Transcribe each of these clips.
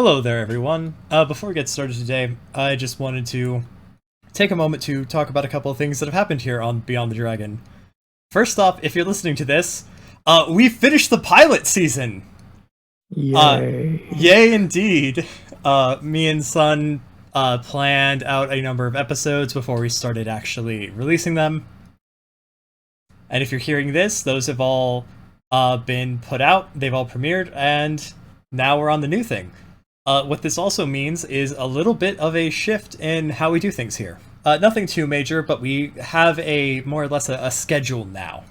Hello there, everyone. Before we get started today, I just wanted to take a moment to talk about a couple of things that have happened here on Beyond the Dragon. First off, if you're listening to this, we finished the pilot season! Yay. Yay indeed! Me and Sun planned out a number of episodes before we started actually releasing them. And if you're hearing this, those have all been put out, they've all premiered, and now we're on the new thing. What this also means is a little bit of a shift in how we do things here. Nothing too major, but we have a more or less a schedule now.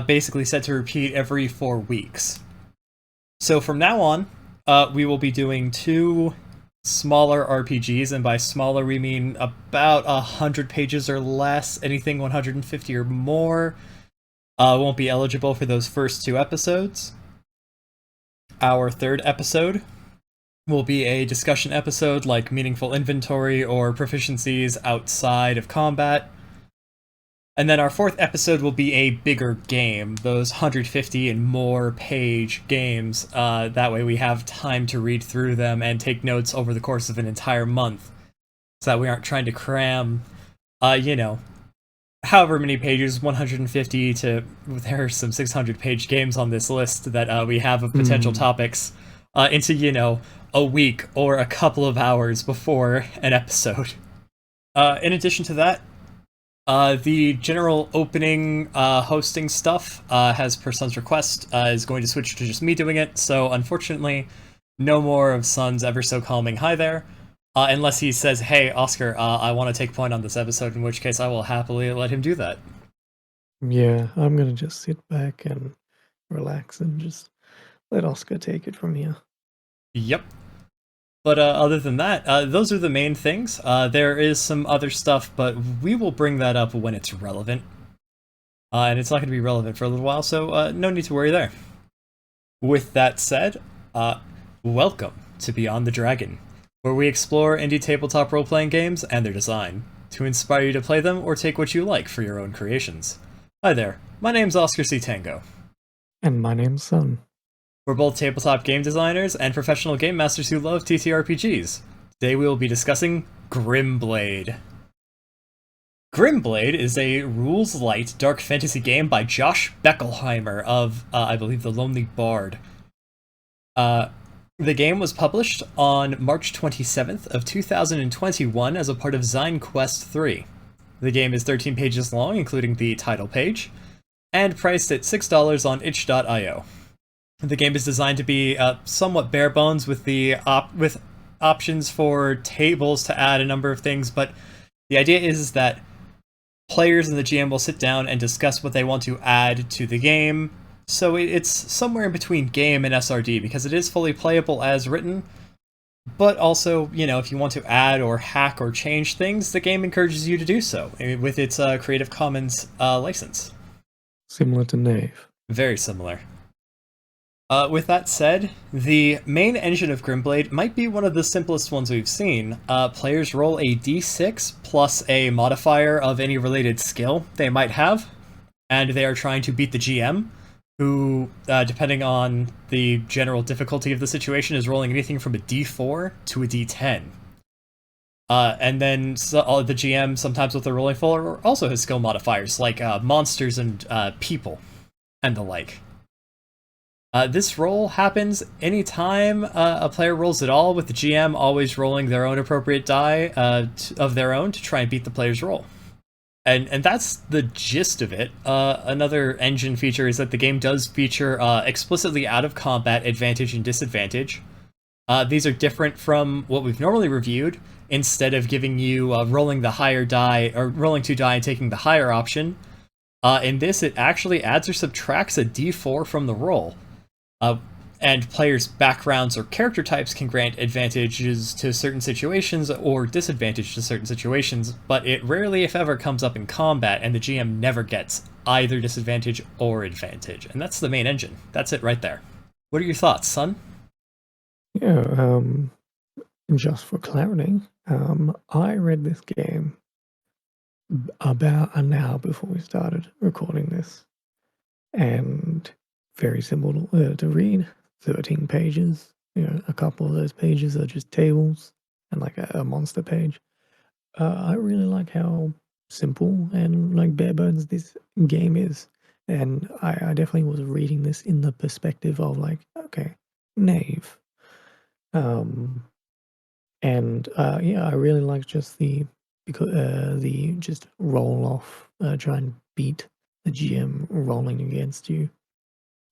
Basically set to repeat every 4 weeks. So from now on, we will be doing 2 smaller RPGs, and by smaller we mean about 100 pages or less. Anything 150 or more won't be eligible for those first 2 episodes. Our 3rd episode will be a discussion episode like meaningful inventory or proficiencies outside of combat. And then our 4th episode will be a bigger game, those 150 and more page games. That way we have time to read through them and take notes over the course of an entire month, so that we aren't trying to cram, however many pages, 150 to, there are some 600-page games on this list that we have of potential topics, into, a week or a couple of hours before an episode. In addition to that, the general opening hosting stuff, as per Sun's request, is going to switch to just me doing it, so unfortunately, no more of Sun's ever so calming hi there. Unless he says, hey, Oscar, I want to take point on this episode, in which case I will happily let him do that. Yeah, I'm gonna just sit back and relax and just let Oscar take it from here. Yep. But other than that, those are the main things. There is some other stuff, but we will bring that up when it's relevant. And it's not going to be relevant for a little while, so no need to worry there. With that said, welcome to Beyond the Dragon, where we explore indie tabletop role-playing games and their design, to inspire you to play them or take what you like for your own creations. Hi there, my name's Oscar C. Tango. And my name's Sun. We're both tabletop game designers and professional game masters who love TTRPGs. Today we will be discussing GrimBlade. GrimBlade is a rules-light dark fantasy game by Josh Beckleheimer of, I believe, The Lonely Bard. The game was published on March 27th of 2021 as a part of Zine Quest 3. The game is 13 pages long, including the title page, and priced at $6 on itch.io. The game is designed to be somewhat bare bones with with options for tables to add a number of things, but the idea is that players and the GM will sit down and discuss what they want to add to the game. So it's somewhere in between game and SRD, because it is fully playable as written, but also, if you want to add or hack or change things, the game encourages you to do so, with its Creative Commons license. Similar to Knave. Very similar. With that said, the main engine of GrimBlade might be one of the simplest ones we've seen. Players roll a d6 plus a modifier of any related skill they might have, and they are trying to beat the GM, who, depending on the general difficulty of the situation, is rolling anything from a d4 to a d10. And then the GM, sometimes what they're rolling for, also has skill modifiers, like monsters and people, and the like. This roll happens anytime a player rolls at all, with the GM always rolling their own appropriate die of their own to try and beat the player's roll. And that's the gist of it. Another engine feature is that the game does feature explicitly out-of-combat advantage and disadvantage. These are different from what we've normally reviewed. Instead of giving you rolling the higher die, or rolling 2 die and taking the higher option, in this it actually adds or subtracts a d4 from the roll. And players' backgrounds or character types can grant advantages to certain situations or disadvantage to certain situations, but it rarely, if ever, comes up in combat, and the GM never gets either disadvantage or advantage. And that's the main engine. That's it right there. What are your thoughts, Sun? Yeah, just for clarity, I read this game about an hour before we started recording this, and very simple to read. 13 pages, A couple of those pages are just tables and like a monster page. I really like how simple and like bare bones this game is. And I definitely was reading this in the perspective of like, okay, knave. Um, and yeah, I really like just the just roll off, try and beat the GM rolling against you.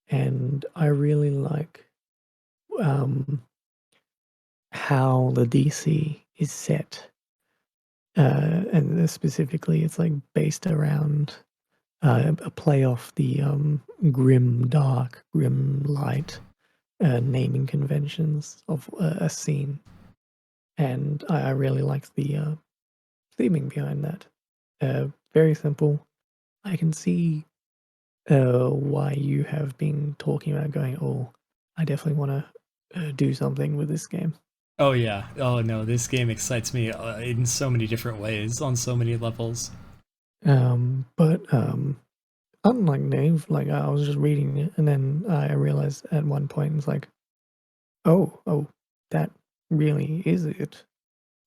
And I really like um, how the DC is set. And specifically, it's like based around a play off the grim dark, grim light naming conventions of a scene, and I really like the theming behind that. Very simple. I can see why you have been talking about going. Oh, I definitely want to do something with this game. Oh yeah. Oh no, this game excites me in so many different ways on so many levels. But unlike Nave, like I was just reading it, and then I realized at one point it's like, oh, that really is it.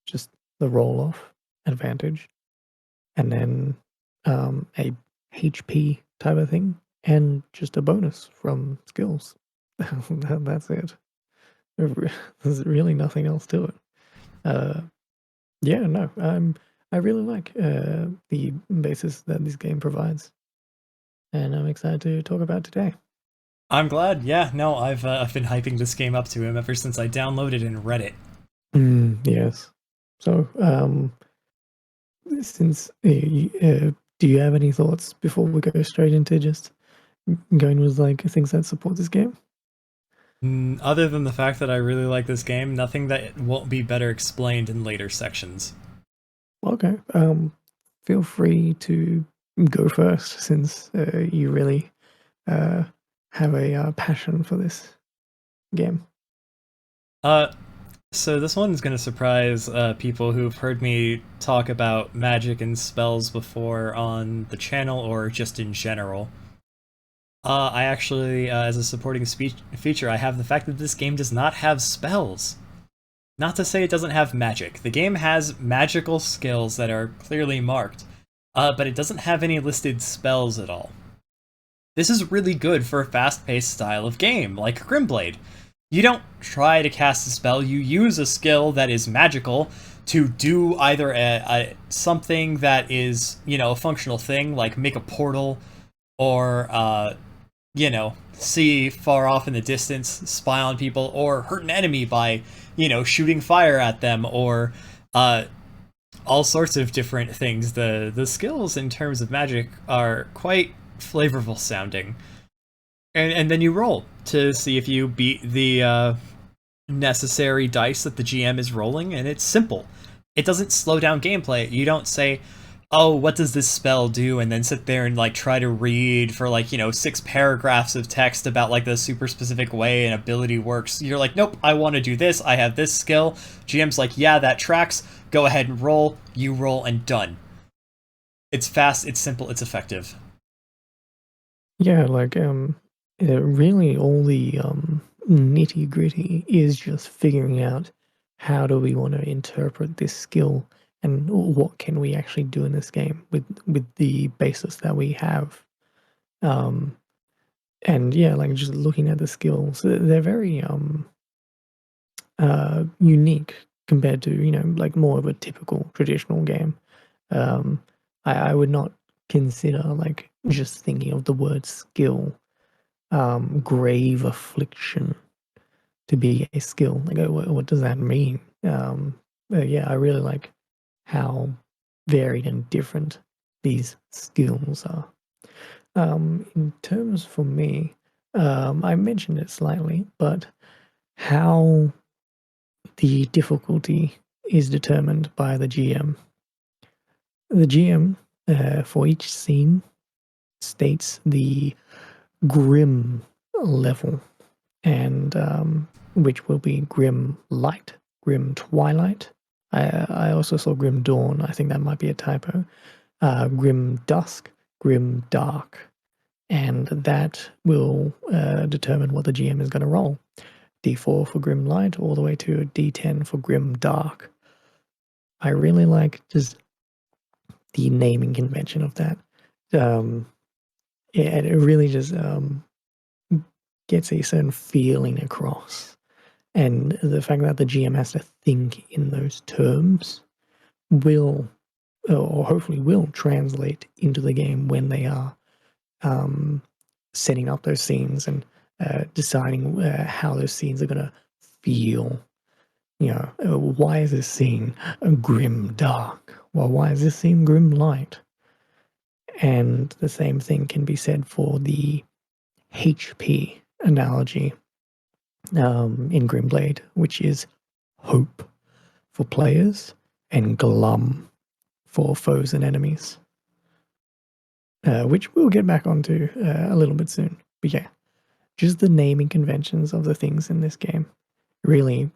Just the roll off advantage, and then a HP type of thing, and just a bonus from skills. That's it. There's really nothing else to it. Uh, yeah, no, I really like the basis that this game provides, and I'm excited to talk about today. I'm glad. Yeah, no, I've been hyping this game up to him ever since I downloaded and read it. Yes. So, since do you have any thoughts before we go straight into just going with like things that support this game? Other than the fact that I really like this game, nothing that won't be better explained in later sections. Okay. Feel free to go first since you really uh, have a passion for this game. Uh, so this one's gonna surprise people who've heard me talk about magic and spells before on the channel or just in general. I actually, as a supporting feature, I have the fact that this game does not have spells. Not to say it doesn't have magic. The game has magical skills that are clearly marked, but it doesn't have any listed spells at all. This is really good for a fast-paced style of game, like GrimBlade. You don't try to cast a spell, you use a skill that is magical to do either something that is, a functional thing, like make a portal, or, see far off in the distance, spy on people, or hurt an enemy by, shooting fire at them, or all sorts of different things. The skills in terms of magic are quite flavorful sounding. And then you roll to see if you beat the necessary dice that the GM is rolling, and it's simple. It doesn't slow down gameplay. You don't say, "Oh, what does this spell do?" and then sit there and like try to read for like 6 paragraphs of text about like the super specific way an ability works. You're like, "Nope, I want to do this. I have this skill." GM's like, "Yeah, that tracks. Go ahead and roll." You roll and done. It's fast. It's simple. It's effective. Yeah, like really all the nitty gritty is just figuring out how do we want to interpret this skill and what can we actually do in this game with the basis that we have. Um, and yeah, like just looking at the skills, they're very unique compared to like more of a typical traditional game. Um, I would not consider like just thinking of the word skill, grave affliction to be a skill. Like, what does that mean? Yeah, I really like how varied and different these skills are. In terms for me, I mentioned it slightly, but how the difficulty is determined by the GM. The GM for each scene states the grim level, and which will be grim light, grim twilight. I also saw grim dawn. I think that might be a typo. Grim dusk, grim dark, and that will determine what the GM is going to roll. D4 for Grim Light all the way to a D10 for Grim Dark. I really like just the naming convention of that. Yeah, and it really just gets a certain feeling across. And the fact that the GM has to think in those terms will, or hopefully will, translate into the game when they are setting up those scenes and deciding how those scenes are going to feel. You know, why is this scene grim dark? Well, why is this scene grim light? And the same thing can be said for the HP analogy in GrimBlade, which is hope for players and glum for foes and enemies, which we'll get back onto a little bit soon. But yeah, just the naming conventions of the things in this game really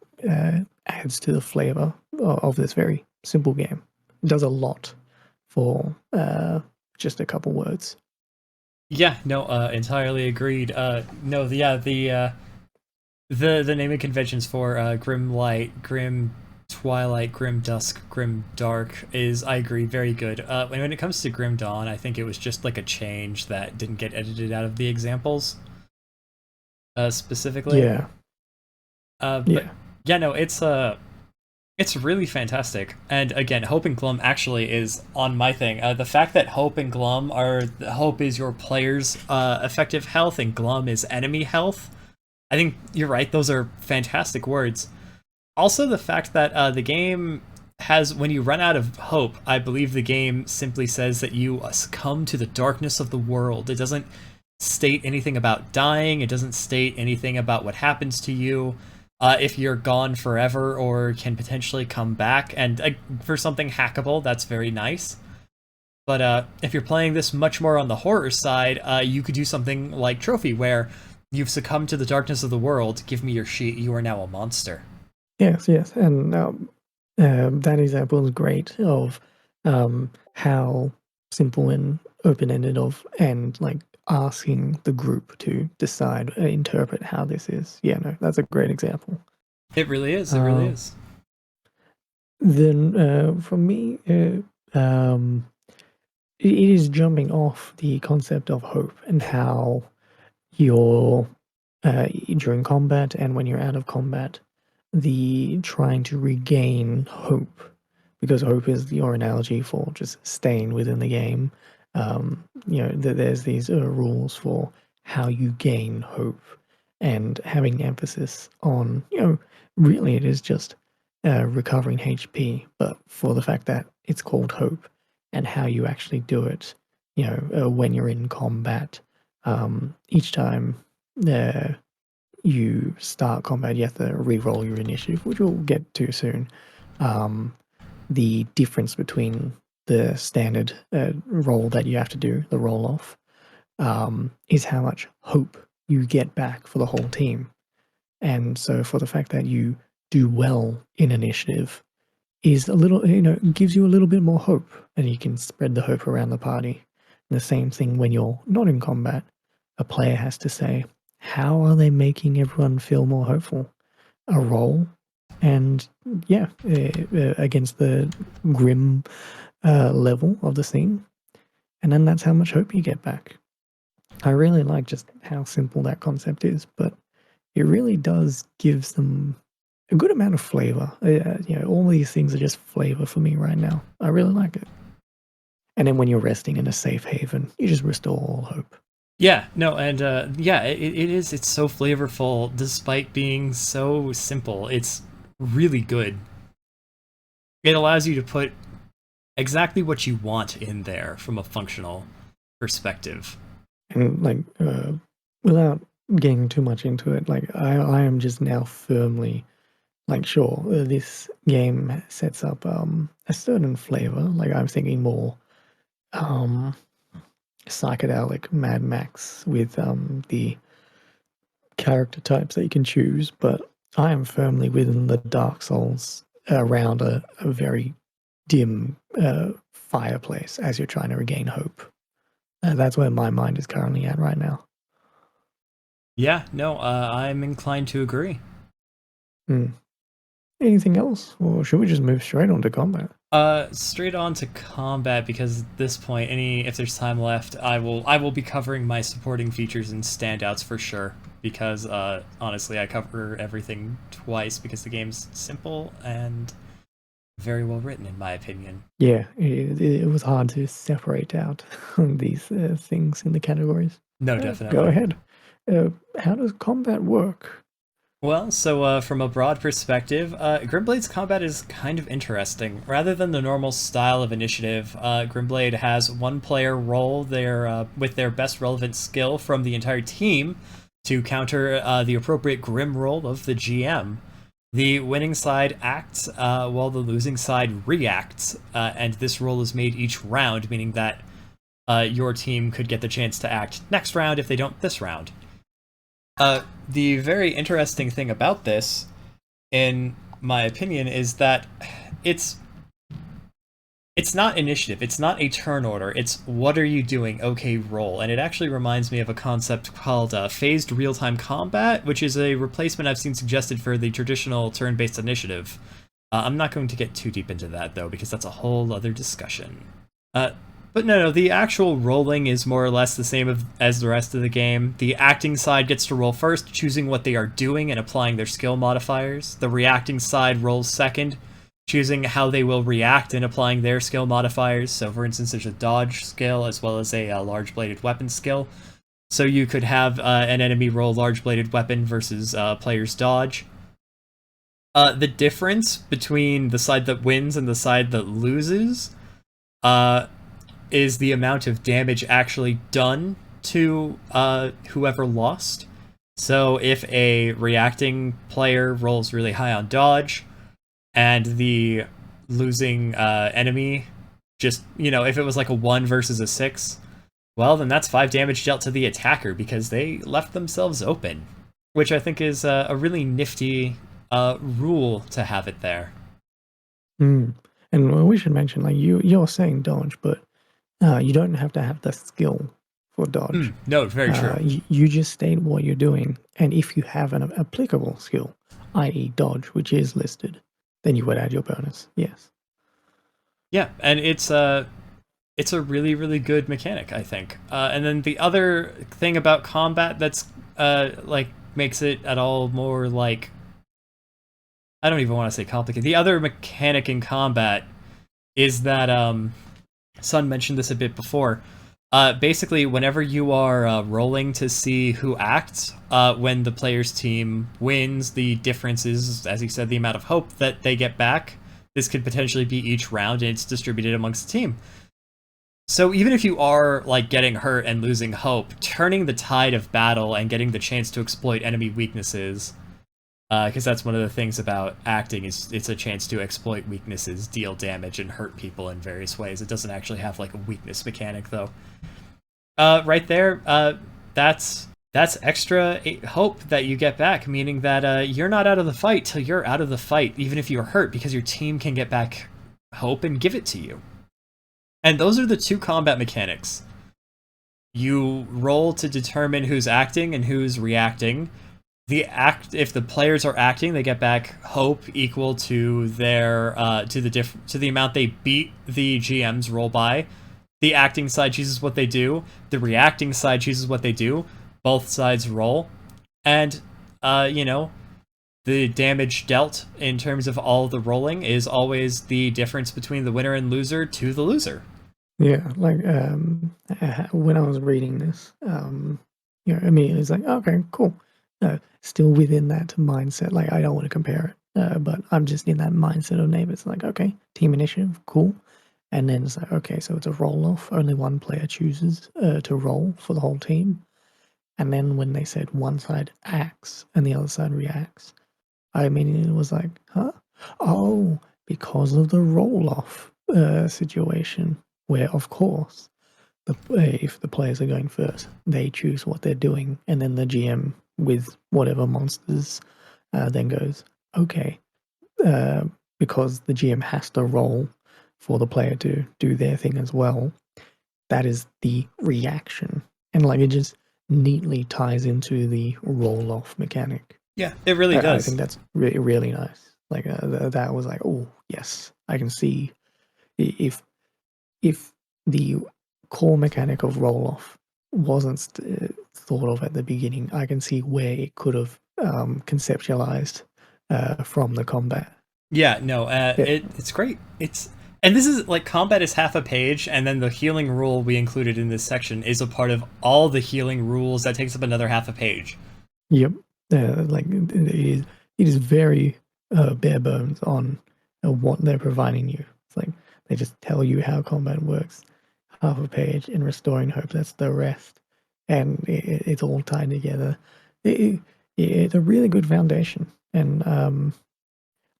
adds to the flavor of this very simple game. It does a lot for just a couple words. Yeah, no, entirely agreed. No, the naming conventions for Grim Light, Grim Twilight, Grim Dusk, Grim Dark is, I agree, very good. When it comes to Grim Dawn, I think it was just like a change that didn't get edited out of the examples, specifically. Yeah, But yeah, yeah, no, it's really fantastic. And again, Hope and Glum actually is on my thing. The fact that Hope and Glum are Hope is your player's effective health and Glum is enemy health. I think you're right. Those are fantastic words. Also, the fact that the game has, when you run out of hope, I believe the game simply says that you succumb to the darkness of the world. It doesn't state anything about dying. It doesn't state anything about what happens to you if you're gone forever or can potentially come back. And for something hackable, that's very nice. But if you're playing this much more on the horror side, you could do something like Trophy, where you've succumbed to the darkness of the world. Give me your sheet. You are now a monster. yes, yes. And that example is great of how simple and open-ended of and like asking the group to decide, interpret how this is. Yeah, no, that's a great example. It really is. It really Uh, is. then for me, it is jumping off the concept of hope and how you're during combat and when you're out of combat, the trying to regain hope, because hope is your analogy for just staying within the game. You know, there's these rules for how you gain hope, and having emphasis on, you know, really it is just recovering HP, but for the fact that it's called hope and how you actually do it, you know, when you're in combat. Each time you start combat, you have to re-roll your initiative, which we'll get to soon. The difference between the standard roll that you have to do, the roll off, is how much hope you get back for the whole team. And so, for the fact that you do well in initiative, is a little, you know, gives you a little bit more hope, and you can spread the hope around the party. And the same thing when you're not in combat, a player has to say, how are they making everyone feel more hopeful? A roll, and yeah, against the grim level of the scene, and then that's how much hope you get back. I really like just how simple that concept is, but it really does gives them a good amount of flavor. You know, all these things are just flavor for me right now. I really like it. And then when you're resting in a safe haven, you just restore all hope. Yeah, no, and yeah, it is. It's so flavorful despite being so simple. It's really good. It allows you to put exactly what you want in there from a functional perspective. And like, without getting too much into it, like I am just now firmly like, sure, this game sets up a certain flavor. Like I'm thinking more um psychedelic Mad Max with the character types that you can choose, but I am firmly within the Dark Souls around a very dim fireplace as you're trying to regain hope. That's where my mind is currently at right now. Yeah, no, I'm inclined to agree. Hmm. Anything else, or should we just move straight on to combat? Straight on to combat because at this point, if there's time left, I will be covering my supporting features and standouts for sure. Because honestly, I cover everything twice because the game's simple and very well written, in my opinion. Yeah, it was hard to separate out these things in the categories. No, Go definitely. ahead. How does combat work? Well, so from a broad perspective, GrimBlade's combat is kind of interesting. Rather than the normal style of initiative, GrimBlade has one player roll with their best relevant skill from the entire team to counter the appropriate Grim roll of the GM. The winning side acts while the losing side reacts, and this roll is made each round, meaning that your team could get the chance to act next round if they don't this round. The very interesting thing about this, in my opinion, is that it's it's not initiative. It's not a turn order. It's what are you doing? Okay, roll. And it actually reminds me of a concept called phased real-time combat, which is a replacement I've seen suggested for the traditional turn-based initiative. I'm not going to get too deep into that though, because that's a whole other discussion. But no, the actual rolling is more or less the same as the rest of the game. The acting side gets to roll first, choosing what they are doing and applying their skill modifiers. The reacting side rolls second, choosing how they will react and applying their skill modifiers. So, for instance, there's a dodge skill as well as a large bladed weapon skill. So you could have an enemy roll large bladed weapon versus player's dodge. The difference between the side that wins and the side that loses uh, is the amount of damage actually done to whoever lost. So if a reacting player rolls really high on dodge, and the losing enemy just, if it was like a 1 versus a 6, well, then that's 5 damage dealt to the attacker because they left themselves open, which I think is a really nifty rule to have it there. Hmm. And we should mention, like you're saying dodge, but you don't have to have the skill for dodge. No, very true. You just state what you're doing, and if you have an applicable skill, i.e., dodge, which is listed, then you would add your bonus. Yes. Yeah, and it's a really really good mechanic, I think. And then the other thing about combat that's like makes it at all more like, I don't even want to say complicated. The other mechanic in combat is that Sun mentioned this a bit before. Basically, whenever you are rolling to see who acts, when the player's team wins, the difference is, as he said, the amount of hope that they get back. This could potentially be each round, and it's distributed amongst the team. So even if you are like getting hurt and losing hope, turning the tide of battle and getting the chance to exploit enemy weaknesses, because that's one of the things about acting is it's a chance to exploit weaknesses, deal damage, and hurt people in various ways. It doesn't actually have like a weakness mechanic though. Right there, that's extra hope that you get back, meaning that you're not out of the fight till you're out of the fight, even if you're hurt, because your team can get back hope and give it to you. And those are the two combat mechanics. You roll to determine who's acting and who's reacting. If the players are acting, they get back hope equal to their to the amount they beat the GM's roll by. The acting side chooses what they do. The reacting side chooses what they do. Both sides roll, and the damage dealt in terms of all the rolling is always the difference between the winner and loser to the loser. Yeah, like when I was reading this, immediately it's like, okay, cool. Still within that mindset. Like, I don't want to compare it, but I'm just in that mindset of neighbors. Like, okay, team initiative, cool. And then it's like, okay, so it's a roll off. Only one player chooses to roll for the whole team. And then when they said one side acts and the other side reacts, I immediately was like, huh? Oh, because of the roll off situation, where of course, if the players are going first, they choose what they're doing, and then the GM with whatever monsters then goes, okay, because the GM has to roll for the player to do their thing as well. That is the reaction, and like it just neatly ties into the roll off mechanic. Yeah, it really I does. think that's really really nice. Like that was like, oh yes, I can see if if the core mechanic of roll off wasn't thought of at the beginning, I can see where it could have conceptualized from the combat. Yeah, no, Yeah. it's great. It's and this is like combat is half a page, and then the healing rule we included in this section is a part of all the healing rules that takes up another half a page. Yep. Like it is very bare bones on what they're providing you. It's like they just tell you how combat works, half a page, and restoring hope. That's the rest, and it's all tied together. It's a really good foundation, and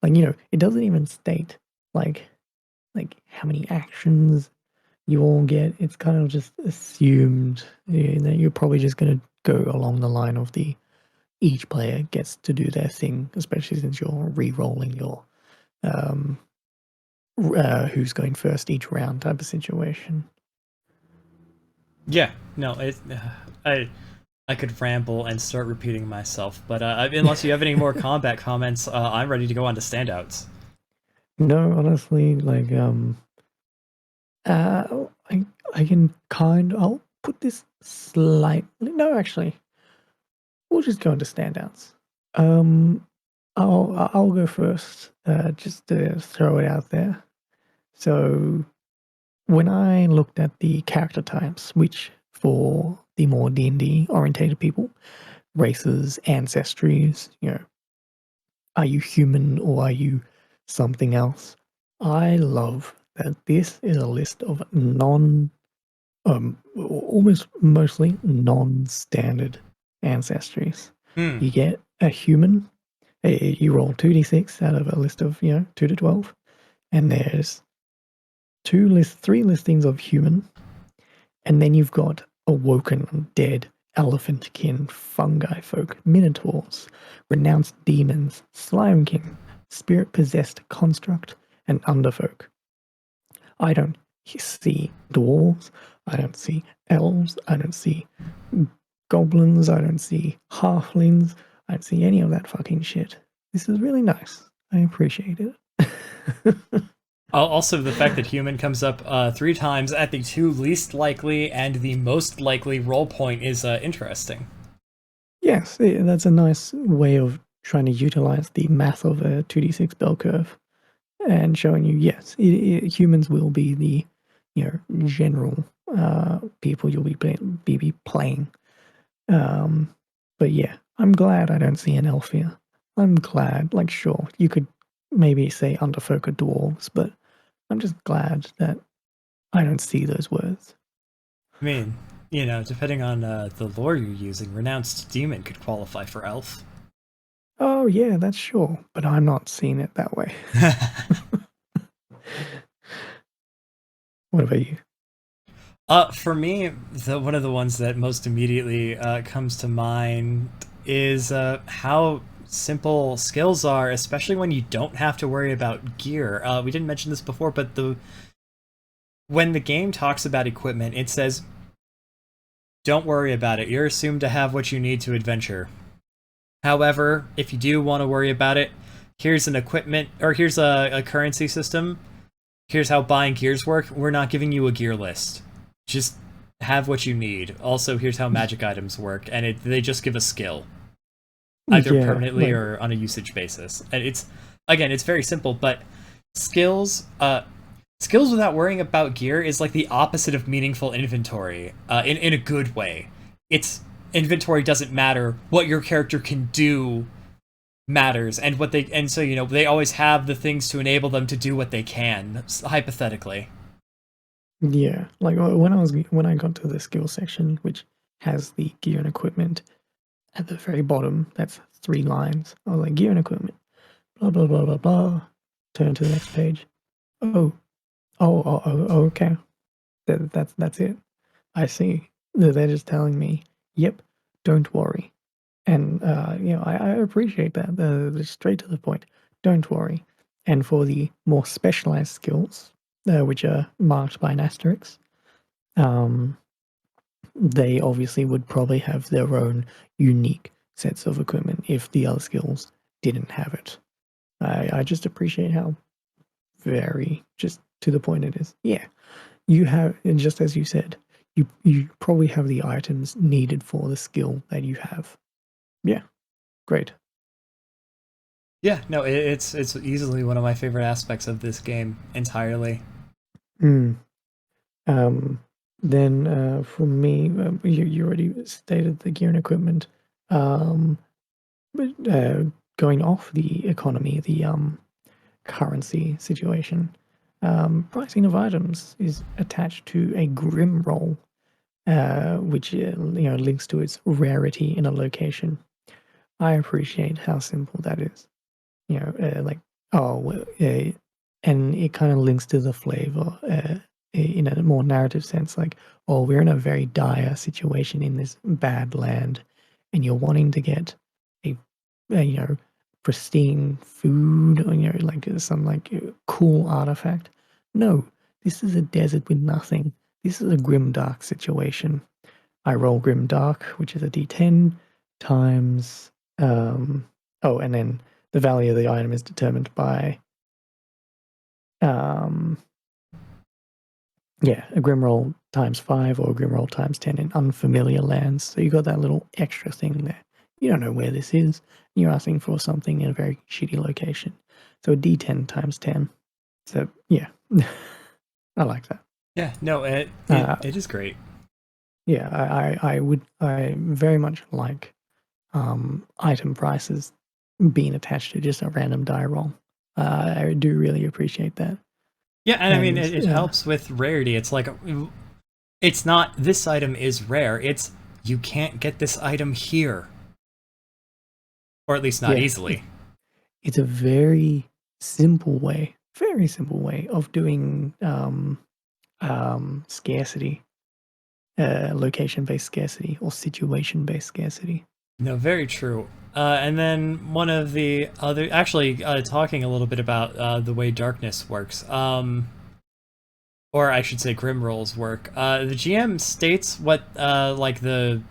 like it doesn't even state like how many actions you all get. It's kind of just assumed that you're probably just going to go along the line of the each player gets to do their thing, especially since you're re-rolling your um, who's going first each round type of situation. Yeah, no, I could ramble and start repeating myself, but unless you have any more combat comments, I'm ready to go on to standouts. No, honestly, like I can I'll put this slightly. No, actually, we'll just go into standouts. Um, I'll go first, just to throw it out there. So when I looked at the character types, which for the more D&D orientated people, races, ancestries, are you human or are you something else? I love that this is a list of almost mostly non-standard ancestries. Hmm. You get a human, you roll 2d6 out of a list of, 2 to 12, and there's three listings of human, and then you've got awoken, dead, elephantkin, fungi folk, minotaurs, renounced demons, slime king, spirit possessed construct, and underfolk. I don't see dwarves, I don't see elves, I don't see goblins, I don't see halflings, I don't see any of that fucking shit. This is really nice. I appreciate it. Also, the fact that human comes up 3 times at the two least likely and the most likely roll point is interesting. Yes, that's a nice way of trying to utilize the math of a 2d6 bell curve and showing you, yes, humans will be the general people you'll be playing. But yeah, I'm glad I don't see an elf here. I'm glad, like, sure, you could maybe say underfolk or dwarves, but I'm just glad that I don't see those words. I mean, depending on the lore you're using, renounced demon could qualify for elf. Oh yeah, that's sure, but I'm not seeing it that way. What about you? For me, one of the ones that most immediately comes to mind is how simple skills are, especially when you don't have to worry about gear. We didn't mention this before, but the when the game talks about equipment, it says, "Don't worry about it. You're assumed to have what you need to adventure." However, if you do want to worry about it, here's an equipment or here's a currency system. Here's how buying gears work. We're not giving you a gear list. Just have what you need. Also, here's how magic items work, and they just give a skill, either Yeah, permanently like or on a usage basis. And it's very simple, but skills skills without worrying about gear is like the opposite of meaningful inventory, in a good way. It's inventory doesn't matter. What your character can do matters, and so they always have the things to enable them to do what they can, hypothetically. yeah, like when I got to the skill section, which has the gear and equipment at the very bottom, that's 3 lines. I was like, gear and equipment, blah blah blah blah blah. Turn to the next page. Oh, okay. That's it. I see. They're just telling me, yep, don't worry. And I appreciate that. They're straight to the point. Don't worry. And for the more specialized skills, which are marked by an asterisk, um, they obviously would probably have their own unique sets of equipment if the other skills didn't have it. I just appreciate how very just to the point it is. Yeah, you have, and just as you said, you probably have the items needed for the skill that you have. Yeah, great. Yeah, no, it's easily one of my favorite aspects of this game entirely. Mm. Um, then for me, you already stated the gear and equipment. Um, but going off the economy, the currency situation, pricing of items is attached to a grim roll, which links to its rarity in a location. I appreciate how simple that is. Like, oh, well, and it kind of links to the flavor in a more narrative sense. Like, oh, we're in a very dire situation in this bad land, and you're wanting to get a pristine food, or like some like cool artifact. No, this is a desert with nothing. This is a grim dark situation. I roll grim dark, which is a d10 times oh, and then the value of the item is determined by um a grim roll times 5 or a grim roll times 10 in unfamiliar lands. So you got that little extra thing there. You don't know where this is. You're asking for something in a very shitty location. So a d10 times 10. So yeah, I like that. Yeah, no, it it, Uh, it is great. yeah, I very much like item prices being attached to just a random die roll. I do really appreciate that. Yeah, and I mean And it helps with rarity. It's like it's not this item is rare. It's you can't get this item here, or at least not yeah, easily. it's a very simple way of doing scarcity, location based scarcity or situation based scarcity. No, very true. And then one of the other, actually, talking a little bit about the way darkness works, or I should say, grim rolls work. The GM states what like the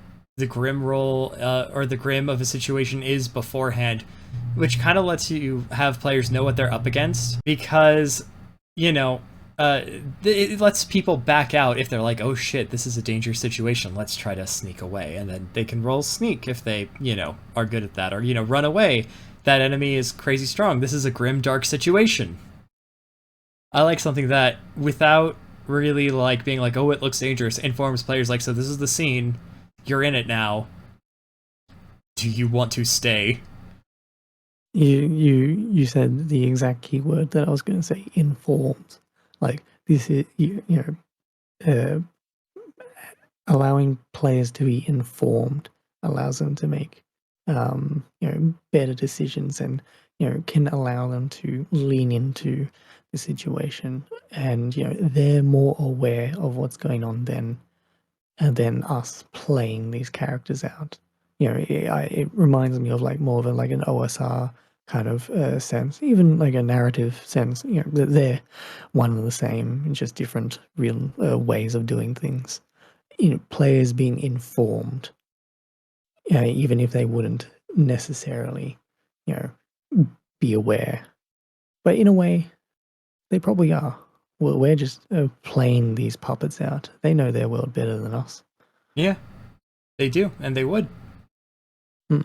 grim roll or the grim of a situation is beforehand, which kind of lets you have players know what they're up against because you know it lets people back out if they're like, oh shit, this is a dangerous situation, let's try to sneak away, and then they can roll sneak if they are good at that, or run away, that enemy is crazy strong, this is a grim dark situation. I like something that, without really like being like, oh, it looks dangerous, informs players like, so this is the scene, you're in it now, do you want to stay? You said the exact keyword that I was going to say. Informed. Like this is uh, allowing players to be informed allows them to make better decisions, and can allow them to lean into the situation, and they're more aware of what's going on than us playing these characters out. It reminds me of like more of like an OSR kind of sense, even like a narrative sense. They're one and the same, just different real ways of doing things. Players being informed, even if they wouldn't necessarily, you be aware. But in a way, they probably are. We're just playing these puppets out. They know their world better than us. Yeah, they do, and they would. Hmm.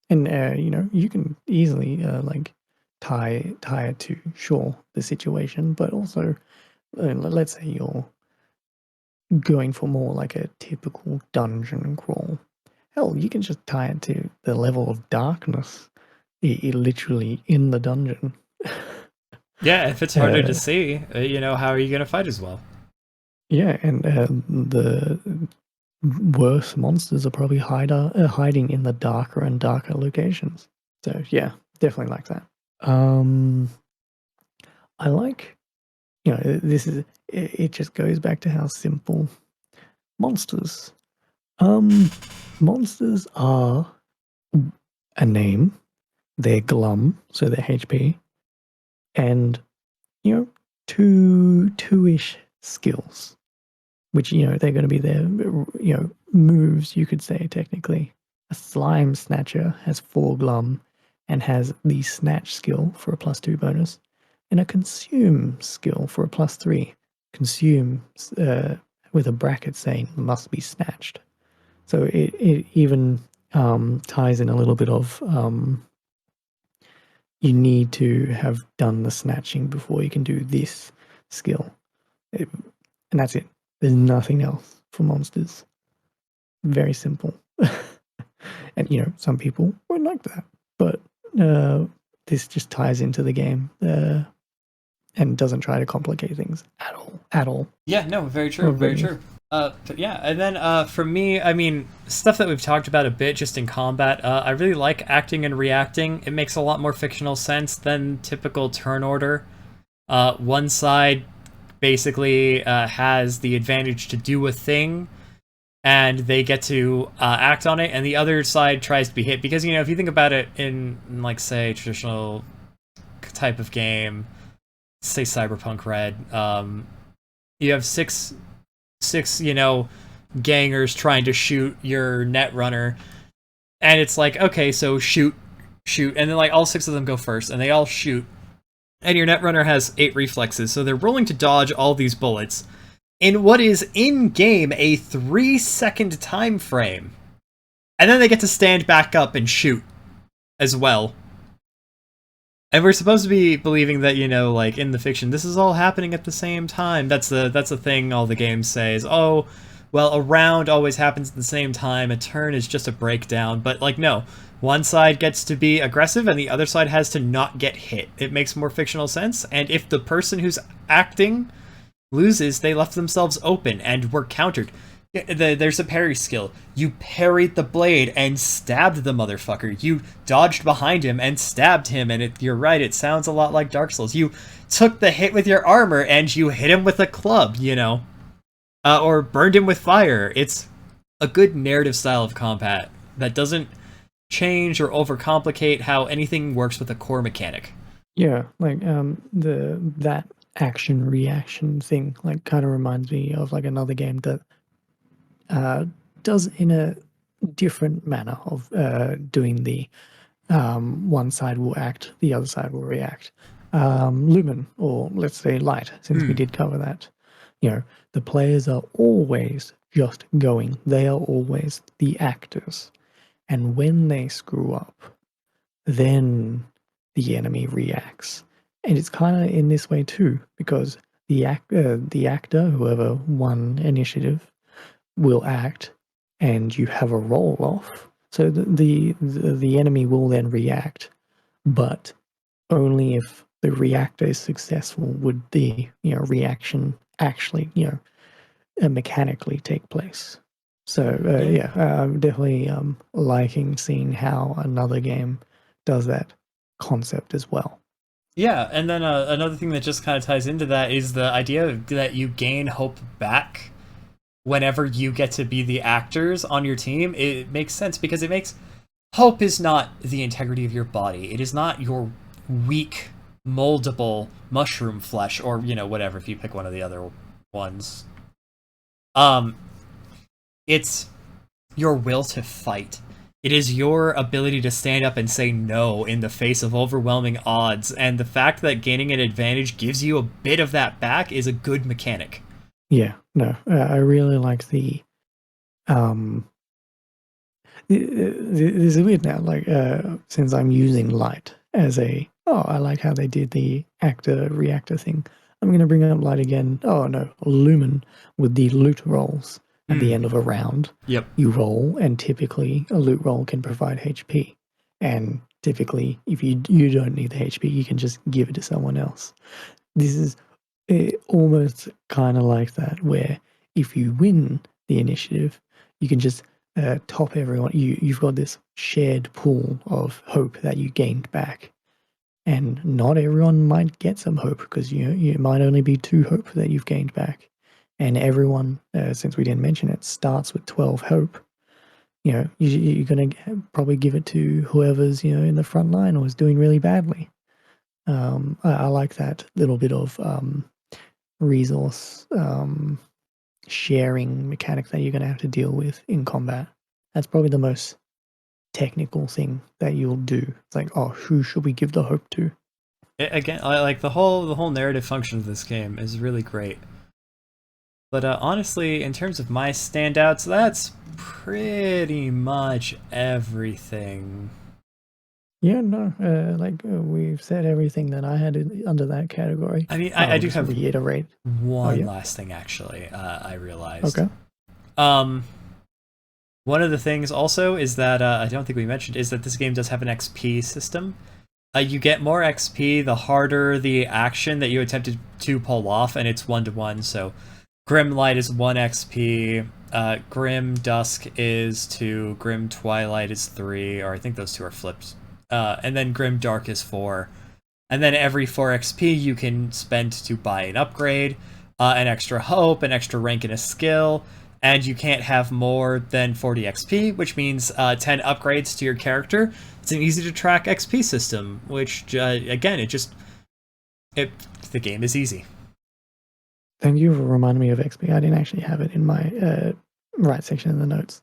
And you can easily like tie it to sure the situation, but also let's say you're going for more like a typical dungeon crawl. Hell, you can just tie it to the level of darkness, literally in the dungeon. Yeah, if it's harder to uh, see, how are you gonna fight as well? yeah, and the worse monsters are probably hiding in the darker and darker locations. So yeah, definitely like that. Um, I like, this is it just goes back to how simple monsters. Um, monsters are a name. They're glum, so they're HP, and two-ish skills, which they're going to be their moves. You could say technically. A slime snatcher has 4 glum and has the snatch skill for a +2 bonus, and a consume skill for a +3. Consume with a bracket saying must be snatched. So it even ties in a little bit of you need to have done the snatching before you can do this skill. And that's it. There's nothing else for monsters. Very simple. And, some people won't like that. But this just ties into the game and doesn't try to complicate things at all. At all. Yeah, no, very true, very true. But yeah, and then for me, I mean, stuff that we've talked about a bit just in combat, I really like acting and reacting. It makes a lot more fictional sense than typical turn order. One side basically has the advantage to do a thing, and they get to act on it, and the other side tries to be hit. Because, if you think about it in like, say, traditional type of game, say Cyberpunk Red, you have six, gangers trying to shoot your Netrunner, and it's like, okay, so shoot, and then like all 6 of them go first, and they all shoot, and your Netrunner has 8 reflexes, so they're rolling to dodge all these bullets in what is in game a 3-second time frame, and then they get to stand back up and shoot as well. And we're supposed to be believing that, like in the fiction, this is all happening at the same time. That's the thing all the games say is, oh, well, a round always happens at the same time. A turn is just a breakdown. But, like, no. One side gets to be aggressive and the other side has to not get hit. It makes more fictional sense. And if the person who's acting loses, they left themselves open and were countered. There's a parry skill. You parried the blade and stabbed the motherfucker. You dodged behind him and stabbed him, and you're right, it sounds a lot like Dark Souls. You took the hit with your armor and you hit him with a club, or burned him with fire. It's a good narrative style of combat that doesn't change or overcomplicate how anything works with a core mechanic. Yeah, like that action reaction thing like kind of reminds me of like another game that does in a different manner of doing the one side will act, the other side will react. Lumen, or let's say Light, since we did cover that. The players are always just going. They are always the actors. And when they screw up, then the enemy reacts. And it's kind of in this way too, because the actor, whoever won initiative, will act, and you have a roll off. So the enemy will then react, but only if the reactor is successful would the reaction actually mechanically take place. So yeah, I'm definitely liking seeing how another game does that concept as well. Yeah, and then another thing that just kind of ties into that is the idea that you gain hope back whenever you get to be the actors on your team. It makes sense because it makes hope is not the integrity of your body. It is not your weak, moldable mushroom flesh, or whatever. If you pick one of the other ones, it's your will to fight. It is your ability to stand up and say no in the face of overwhelming odds, and the fact that gaining an advantage gives you a bit of that back is a good mechanic. Yeah, no, I really like the there's a weird now, like since I'm using Light as I like how they did the actor reactor thing. I'm gonna bring up Light again. Oh no, Lumen with the loot rolls at the end of a round. Yep. You roll, and typically a loot roll can provide HP. And typically, if you don't need the HP, you can just give it to someone else. This is almost kind of like that, where if you win the initiative, you can just top everyone. You've got this shared pool of hope that you gained back, and not everyone might get some hope because you might only be 2 hope that you've gained back, and everyone, since we didn't mention it, starts with 12 hope. You're going to probably give it to whoever's in the front line or is doing really badly. I like that little bit of resource sharing mechanic that you're going to have to deal with in combat. That's probably the most technical thing that you'll do. It's like, oh, who should we give the hope to? Again, like the whole narrative function of this game is really great. But honestly, in terms of my standouts, that's pretty much everything. Yeah, no, we've said everything that I had under that category. I mean, I I'll do just have reiterate. Oh one yeah, last thing actually. I realized. okay. Um, One of the things also is that I don't think we mentioned is that this game does have an XP system. You get more XP the harder the action that you attempted to pull off, and it's 1-to-1. So Grim Light is 1 XP, Grim Dusk is 2, Grim Twilight is 3, or I think those two are flipped. And then Grim Dark is 4. And then every 4 XP you can spend to buy an upgrade, an extra hope, an extra rank in a skill, and you can't have more than 40 XP, which means 10 upgrades to your character. It's an easy to track XP system, which again, the game is easy. Thank you for reminding me of XP. I didn't actually have it in my right section in the notes.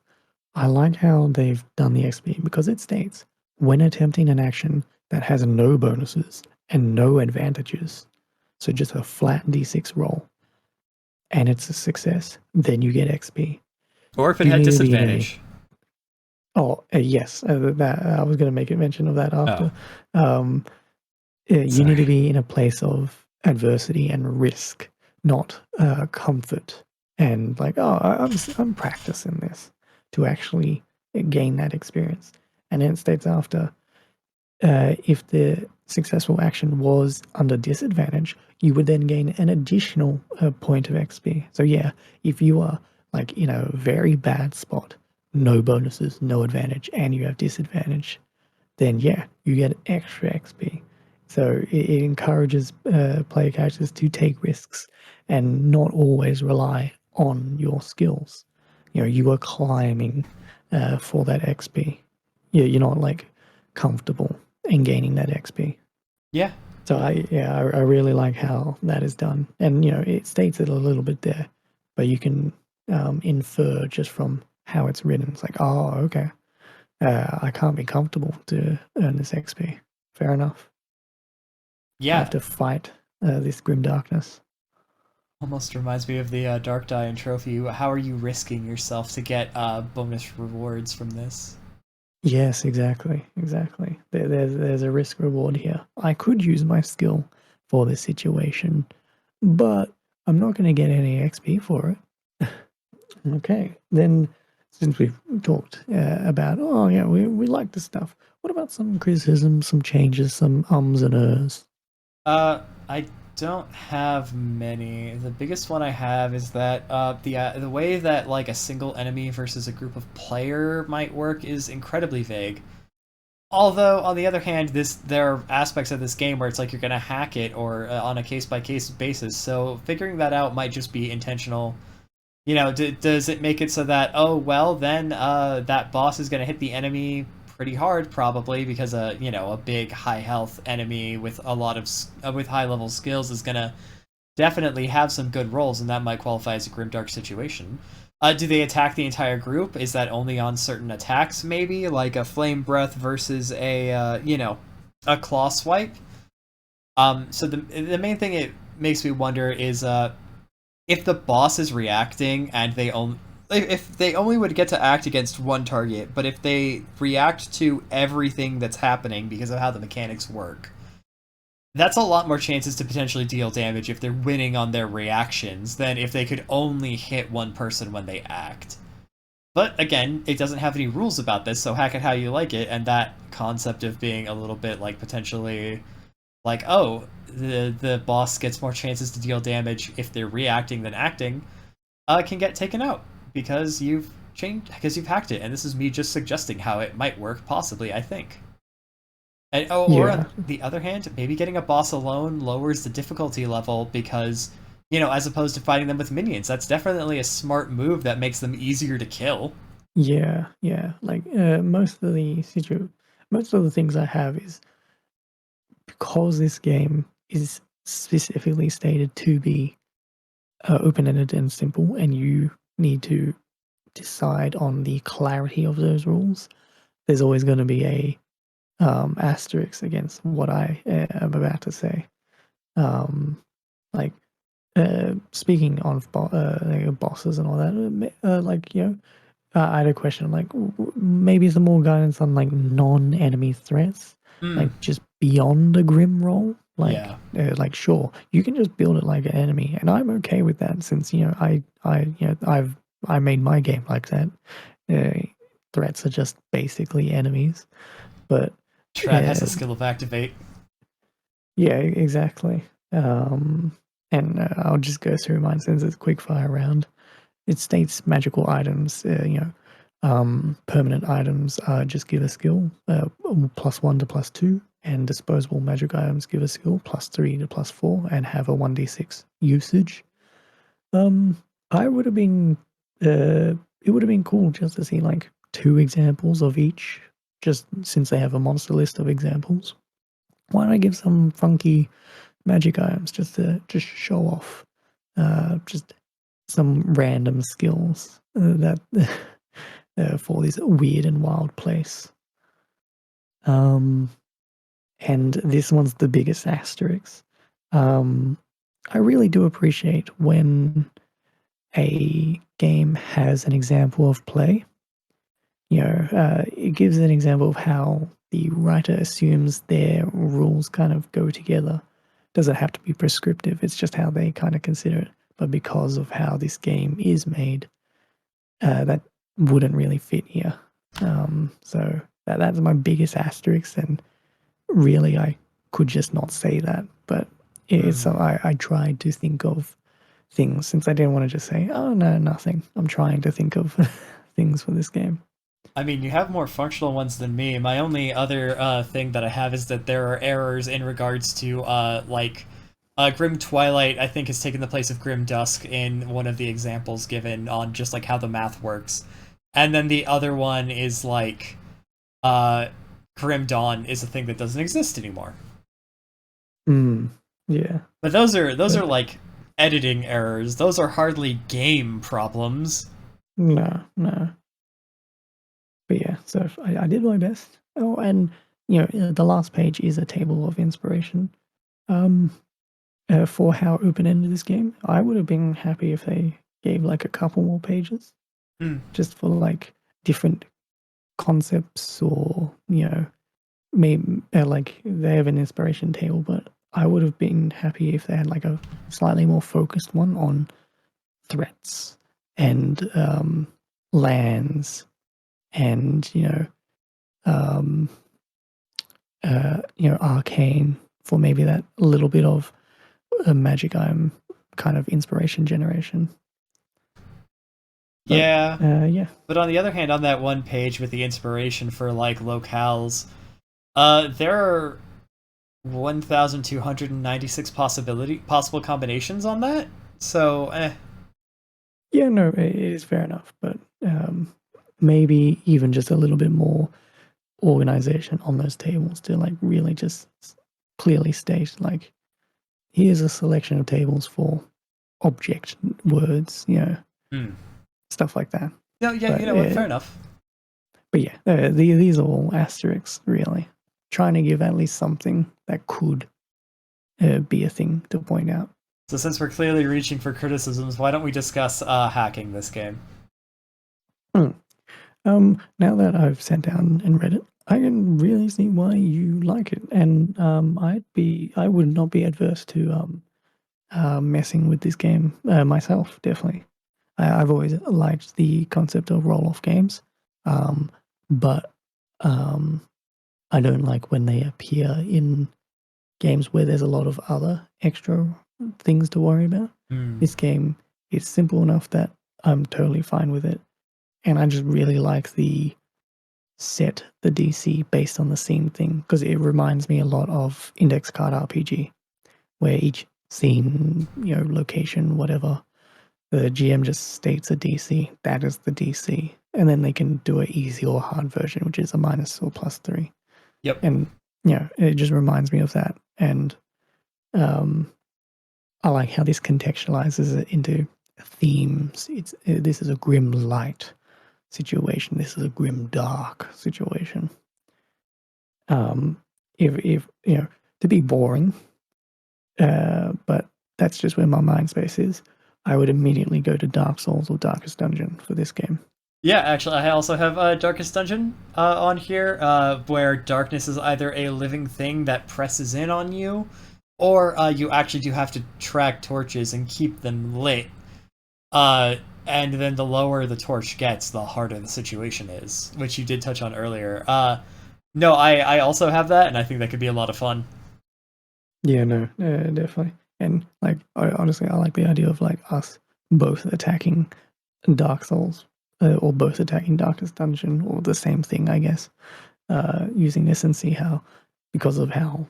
I like how they've done the XP because it states when attempting an action that has no bonuses and no advantages, so just a flat d6 roll, and it's a success, then you get XP. Or if it You had need to be in disadvantage. yes, that I was going to make a mention of that Oh, after. Um, you need to sorry. be in a place of adversity and risk, not comfort and like, oh, I'm practicing this to actually gain that experience. And then it states after, if the successful action was under disadvantage, you would then gain an additional point of XP. So yeah, if you are like in a very bad spot, no bonuses, no advantage, and you have disadvantage, then yeah, you get extra XP. So it encourages player characters to take risks and not always rely on your skills. You know, you are climbing for that XP. Yeah, you're not like comfortable in gaining that XP. Yeah. So I really like how that is done, and you know it states it a little bit there, but you can infer just from how it's written. It's like, oh, okay, I can't be comfortable to earn this XP. Fair enough. I have Yeah. to fight this grim darkness. Almost reminds me of the Dark Diamond trophy. How are you risking yourself to get bonus rewards from this? Yes, exactly, exactly. There's a risk reward here. I could use my skill for this situation, but I'm not going to get any XP for it. Okay, then since we've talked about, oh yeah, we like this stuff. What about some criticisms, some changes, some ums and ers? I don't have many. The biggest one I have is that the way that like a single enemy versus a group of player might work is incredibly vague. Although on the other hand, there are aspects of this game where it's like you're gonna hack it or on a case by case basis. So figuring that out might just be intentional. You know, does it make it so that, oh well, then that boss is gonna hit the enemy pretty hard probably because a big high health enemy with a lot of with high level skills is gonna definitely have some good rolls, and that might qualify as a grimdark situation. Do they attack the entire group? Is that only on certain attacks? Maybe like a flame breath versus a claw swipe. So the main thing it makes me wonder is if the boss is reacting and they only if they only would get to act against one target, but if they react to everything that's happening because of how the mechanics work, that's a lot more chances to potentially deal damage if they're winning on their reactions than if they could only hit one person when they act. But again, it doesn't have any rules about this, so hack it how you like it, and that concept of being a little bit like potentially like, oh, the boss gets more chances to deal damage if they're reacting than acting, can get taken out because you've hacked it, and this is me just suggesting how it might work, possibly. I think. And, oh, or Yeah, on the other hand, maybe getting a boss alone lowers the difficulty level because, as opposed to fighting them with minions, that's definitely a smart move that makes them easier to kill. yeah. Like most of the things I have is because this game is specifically stated to be open-ended and simple, and you need to decide on the clarity of those rules. there's always going to be a asterisk against what I am about to say. Um, like speaking of bosses and all that, like I had a question like maybe some more guidance on like non-enemy threats, Mm, like just beyond a grim roll. yeah. Like sure, you can just build it like an enemy, and I'm okay with that since I made my game like that. Uh, Threats are just basically enemies, but Trad has uh, a skill of activate. yeah, exactly. And I'll just go through mine since it's quick fire round. It states magical items, permanent items just give a skill +1 to +2, and disposable magic items give a skill +3 to +4, and have a 1d6 usage. Um, I would have been, it would have been cool just to see like 2 examples of each, just since they have a monster list of examples. Why don't I give some funky magic items just to just show off, just some random skills that for this weird and wild place. Um, and this one's the biggest asterisk. Um, I really do appreciate when a game has an example of play. It gives an example of how the writer assumes their rules kind of go together. Doesn't have to be prescriptive, it's just how they kind of consider it. But because of how this game is made, that wouldn't really fit here. So that's my biggest asterisk, and really I could just not say that. But it's Mm. I tried to think of things since I didn't want to just say, oh no, nothing. I'm trying to think of things for this game. I mean, you have more functional ones than me. My only other thing that I have is that there are errors in regards to Grim Twilight. I think has taken the place of Grim Dusk in one of the examples given on just like how the math works, and then the other one is like uh, Grim Dawn is a thing that doesn't exist anymore. Mm, yeah, But those are but like editing errors. Those are hardly game problems. no, no. But yeah, so I did my best. Oh, and the last page is a table of inspiration. Um, for how open ended this game, I would have been happy if they gave like a couple more pages Hmm. just for like different concepts, or maybe like they have an inspiration table, but I would have been happy if they had like a slightly more focused one on threats and lands and um, arcane, for maybe that little bit of a magic item kind of inspiration generation. But Yeah, yeah, but on the other hand, on that one page with the inspiration for like locales, there are 1,296 possible combinations on that. So, yeah, no, it is fair enough, but maybe even just a little bit more organization on those tables to like really just clearly state like here's a selection of tables for object words, hmm. stuff like that. No, yeah, you But know what? Fair enough. yeah, these are all asterisks really, trying to give at least something that could be a thing to point out. So, since we're clearly reaching for criticisms, why don't we discuss hacking this game? Mm. Now that I've sat down and read it, I can really see why you like it, and I would not be adverse to messing with this game myself. Definitely, I've always liked the concept of roll-off games, um, but um, I don't like when they appear in games where there's a lot of other extra things to worry about. Hmm. This game is simple enough that I'm totally fine with it, and I just really like the DC based on the scene thing because it reminds me a lot of index card RPG, where each scene, location, whatever, the GM just states a DC. That is the DC, and then they can do an easy or hard version, which is a minus or +3. Yep. And it just reminds me of that. And um, I like how this contextualizes it into themes. This is a grim light, situation. This is a grim dark situation. If you know, to be boring, but that's just where my mind space is. I would immediately go to Dark Souls or Darkest Dungeon for this game. Yeah, actually, I also have Darkest Dungeon on here, where darkness is either a living thing that presses in on you, or you actually do have to track torches and keep them lit. Uh, and then the lower the torch gets, the harder the situation is, which you did touch on earlier. No, I also have that, and I think that could be a lot of fun. Yeah, no, definitely. And like, honestly, I like the idea of like us both attacking Dark Souls, or both attacking Darkest Dungeon, or the same thing, I guess. Using this and see how, because of how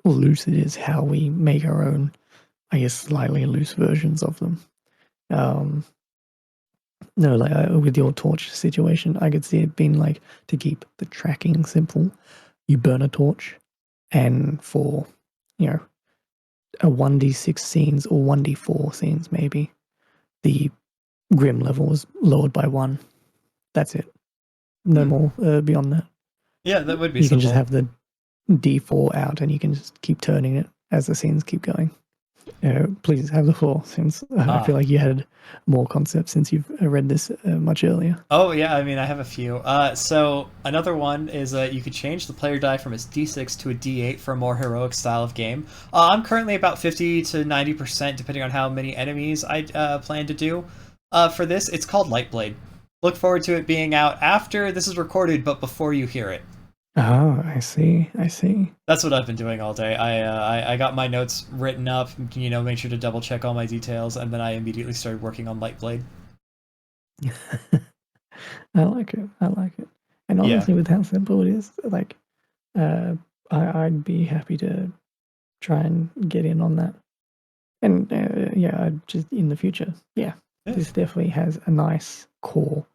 loose it is, how we make our own, I guess, slightly loose versions of them. Um, no, like with your torch situation, I could see it being like, to keep the tracking simple, you burn a torch, and for, you know, a 1d6 scenes or 1d4 scenes, maybe, the grim level is lowered by one. That's it. No Hmm. more beyond that. Yeah, that would be You can just simple. have the d4 out and you can just keep turning it as the scenes keep going. Please have the floor, since I feel Ah. like you had more concepts since you've read this much earlier. Oh yeah, I mean I have a few. So another one is you could change the player die from a D6 to a D8 for a more heroic style of game. I'm currently about 50 to 90% depending on how many enemies I plan to do. For this, it's called Lightblade. Look forward to it being out after this is recorded, but before you hear it. Oh, I see. I see. That's what I've been doing all day. I got my notes written up, you know, make sure to double check all my details, and then I immediately started working on Lightblade. I like it. I like it. And Yeah, honestly, with how simple it is, like, uh, I'd be happy to try and get in on that. And yeah, just in the future, yeah, yeah. this definitely has a nice core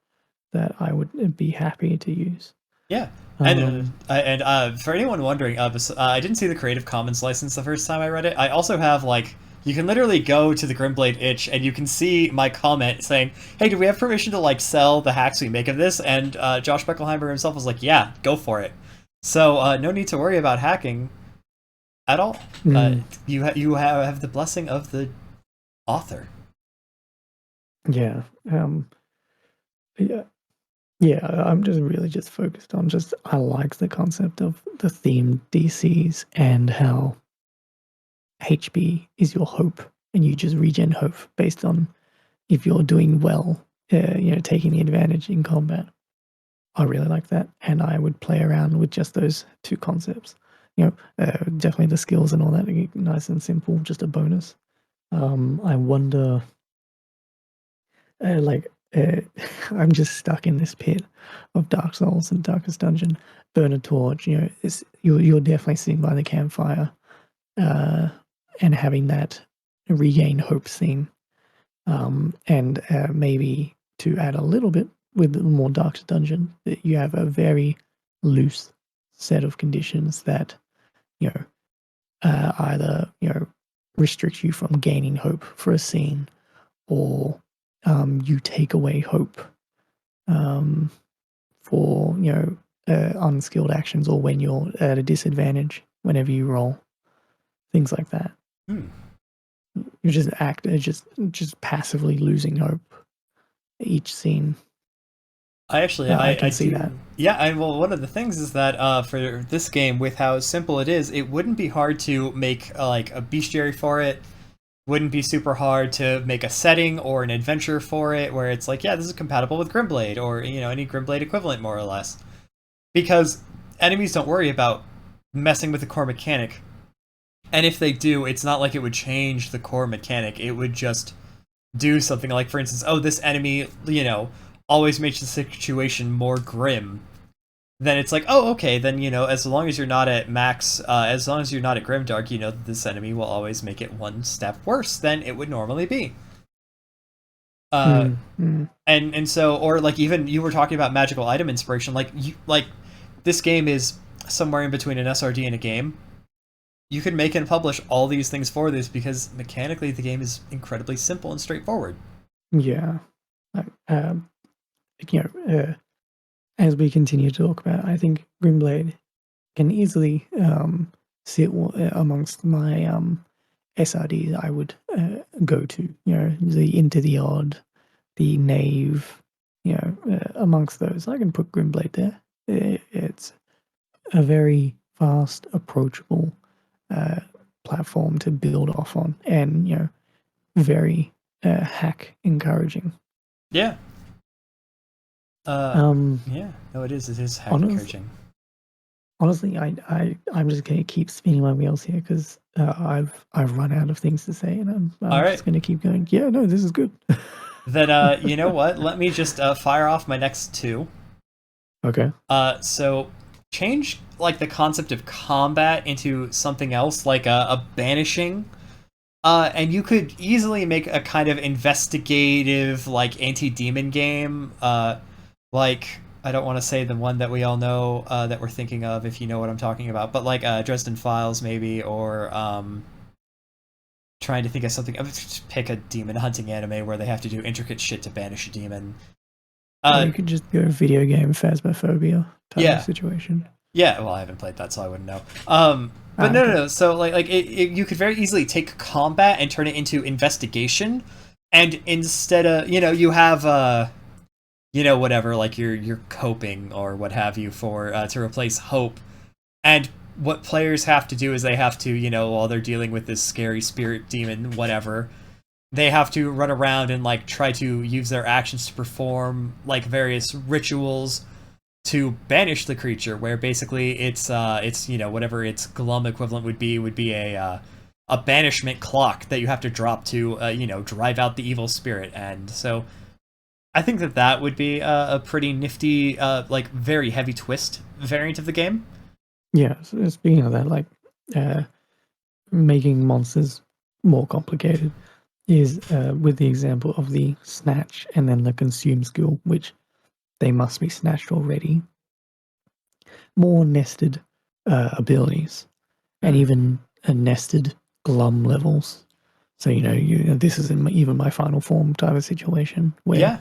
that I would be happy to use. Yeah, Um, for anyone wondering, I didn't see the Creative Commons license the first time I read it. I also have like you can literally go to the GrimBlade itch and you can see my comment saying, "Hey, do we have permission to like sell the hacks we make of this?" And Josh Beckleheimer himself was like, "Yeah, go for it." So no need to worry about hacking at all. Uh, mm, you have the blessing of the author. yeah, yeah, yeah. I'm just really just focused on just I like the concept of the themed DCs and how HP is your hope, and you just regen hope based on if you're doing well, taking the advantage in combat. I really like that, and I would play around with just those two concepts. Definitely the skills and all that, nice and simple, just a bonus. I wonder, like, I'm just stuck in this pit of Dark Souls and Darkest Dungeon. Burn a torch, you're definitely sitting by the campfire, uh, and having that regain hope scene, and maybe to add a little bit with the more Dark Dungeon, that you have a very loose set of conditions that you know either restrict you from gaining hope for a scene, or you take away hope um, for unskilled actions, or when you're at a disadvantage whenever you roll, things like that. Hmm. You just act just passively losing hope each scene. I I can see that. do. Yeah, well, one of the things is that for this game, with how simple it is, it wouldn't be hard to make like a bestiary for it. Wouldn't be super hard to make a setting or an adventure for it where it's like, yeah, this is compatible with GrimBlade or you know any GrimBlade equivalent, more or less. Because enemies don't worry about messing with the core mechanic, and if they do, it's not like it would change the core mechanic. It would just do something like, for instance, oh, this enemy, you know, always makes the situation more grim. Then it's like, oh, okay, then, you know, as long as you're not at max, as long as you're not at grimdark, you know that this enemy will always make it one step worse than it would normally be. Uh, Mm, mm. and so, or like even you were talking about magical item inspiration, like this game is somewhere in between an SRD and a game. You can make and publish all these things for this because mechanically the game is incredibly simple and straightforward. Yeah. as we continue to talk about, I think GrimBlade can easily sit amongst my SRDs I would go to. The Into the Odd, the Knave, amongst those. I can put GrimBlade there. It's a very fast, approachable uh, platform to build off on, and very hack encouraging. Yeah. Um, Yeah. No, it is. It is hack honest, encouraging. honestly, I'm just gonna keep spinning my wheels here because I've run out of things to say, and All I'm right. just gonna keep going. Yeah, no, this is good. Then, you know what? Let me just fire off my next two. Okay. So change like the concept of combat into something else, like a banishing. And you could easily make a kind of investigative, like anti-demon game. Like I don't want to say the one that we all know that we're thinking of, if you know what I'm talking about, but like Dresden Files maybe, or trying to think of something. Just pick a demon hunting anime where they have to do intricate shit to banish a demon. Or Uh, you could just go video game phasmophobia type of yeah, situation. yeah. Well, I haven't played that, so I wouldn't know. But Ah, no, no, okay. no. So you could very easily take combat and turn it into investigation, and instead of you have whatever, like you're coping or what have you for to replace hope. And what players have to do is they have to, while they're dealing with this scary spirit demon, whatever, they have to run around and like try to use their actions to perform like various rituals to banish the creature. Where basically it's whatever its glum equivalent would be a banishment clock that you have to drop to drive out the evil spirit. And so I think that would be a pretty nifty, like very heavy twist variant of the game. Yeah. So speaking of that, like uh, making monsters more complicated is with the example of the snatch and then the consume skill, which they must be snatched already. More nested abilities, and Hmm. even nested glum levels. So this is even my final form type of situation where Yeah,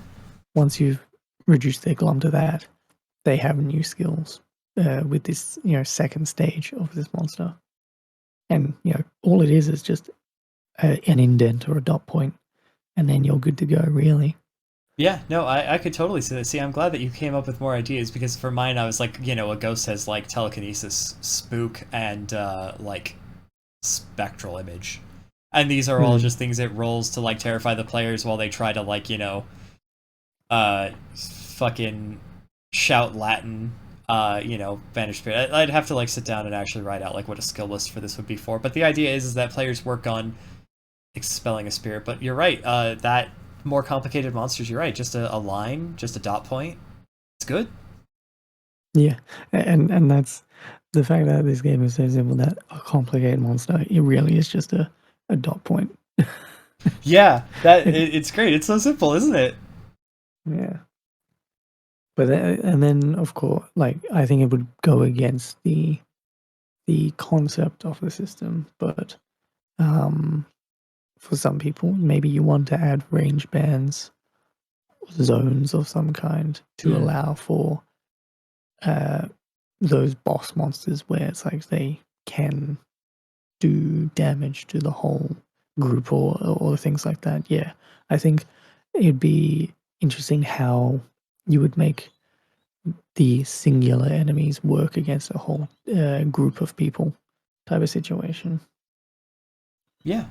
once you've reduced their glum to that, they have new skills with this second stage of this monster, and all it is just an indent or a dot point, and then you're good to go. Really. yeah. No, I could totally see that. See, I'm glad that you came up with more ideas because for mine, I was like, a ghost has like telekinesis, spook, and like spectral image. And these are all Hmm. just things it rolls to like terrify the players while they try to like, fucking shout Latin, banish spirit. I'd have to like sit down and actually write out like what a skill list for this would be for. But the idea is that players work on expelling a spirit. But you're right, that more complicated monsters, you're right, just a line, just a dot point. It's good. Yeah, and that's the fact that this game is so simple that a complicated monster it really is just a dot point. Yeah, that It, it's great. It's so simple, isn't it? yeah, but and then of course, like I think it would go against the concept of the system, but um, for some people, maybe you want to add range bands, zones of some kind to Hmm. allow for uh, those boss monsters where it's like they can do damage to the whole group or things like that. Yeah, I think it'd be interesting how you would make the singular enemies work against a whole group of people type of situation. Yeah.